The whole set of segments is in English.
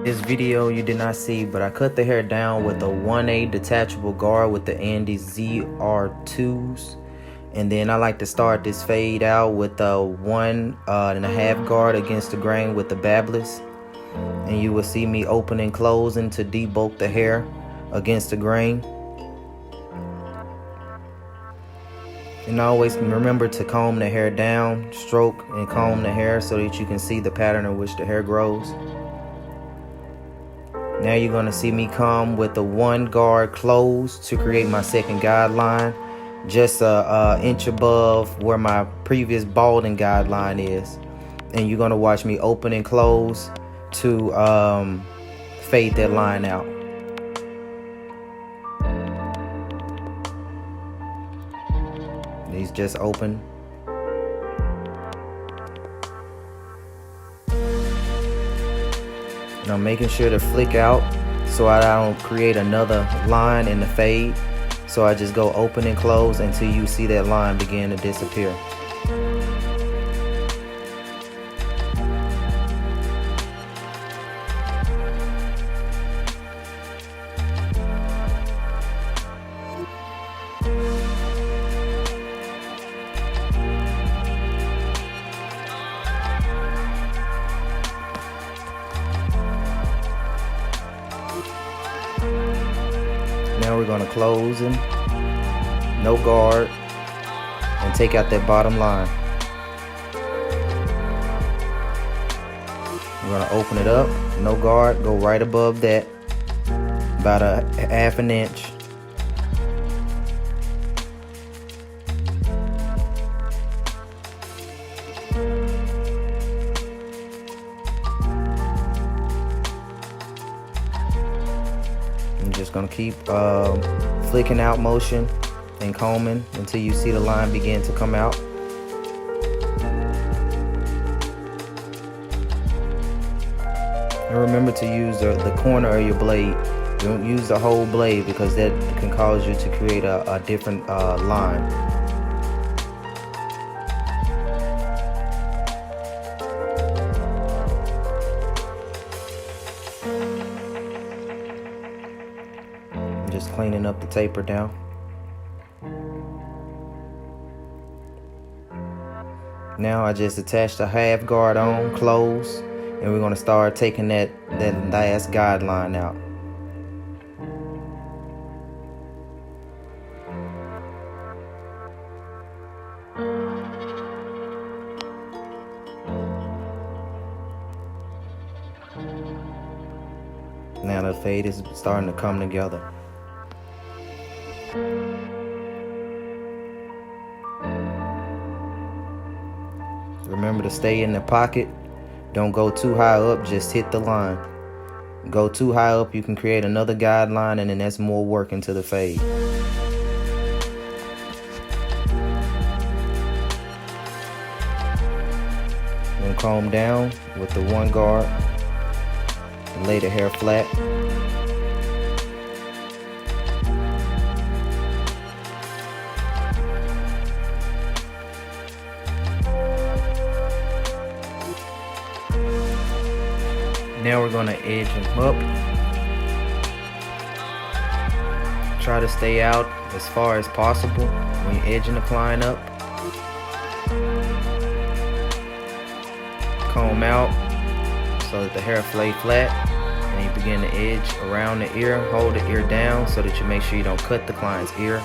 This video you did not see, but I cut the hair down with a 1A detachable guard with the Andy ZR2s. And then I like to start this fade out with a 1.5 guard against the grain with the Babless. And you will see me open and closing to debulk the hair against the grain. And always remember to comb the hair down, stroke and comb the hair so that you can see the pattern in which the hair grows. Now you're going to see me come with the 1 guard closed to create my second guideline, just a inch above where my previous balding guideline is. And you're going to watch me open and close to fade that line out. These just open. And I'm making sure to flick out so I don't create another line in the fade. So I just go open and close until you see that line begin to disappear. Now we're going to close them, no guard, and take out that bottom line. We're going to open it up, no guard, go right above that, about a half an inch. I'm just going to keep flicking out motion and combing until you see the line begin to come out. And remember to use the corner of your blade. Don't use the whole blade because that can cause you to create a different line. Just cleaning up the taper down. Now I just attached a half guard on, close, and we're going to start taking that last guideline out. Now the fade is starting to come together. Remember to stay in the pocket. Don't go too high up, just hit the line. Go too high up, you can create another guideline, and then that's more work into the fade. Then comb down with the 1 guard and lay the hair flat. Now we're going to edge them up. Try to stay out as far as possible when you're edging the client up. Comb out so that the hair lay flat, and you begin to edge around the ear. Hold the ear down so that you make sure you don't cut the client's ear.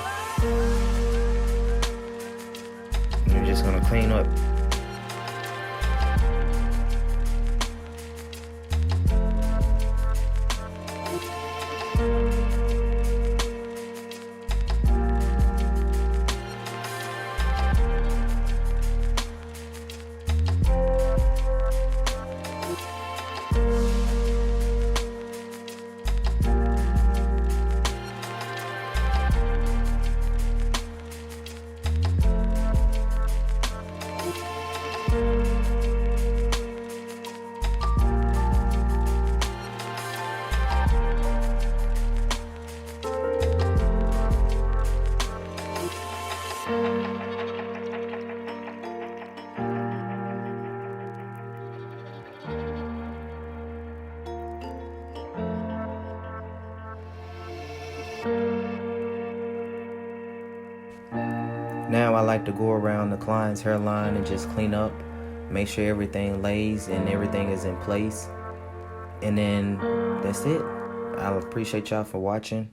And you're just going to clean up. Now I like to go around the client's hairline and just clean up, make sure everything lays and everything is in place. And then that's it. I appreciate y'all for watching.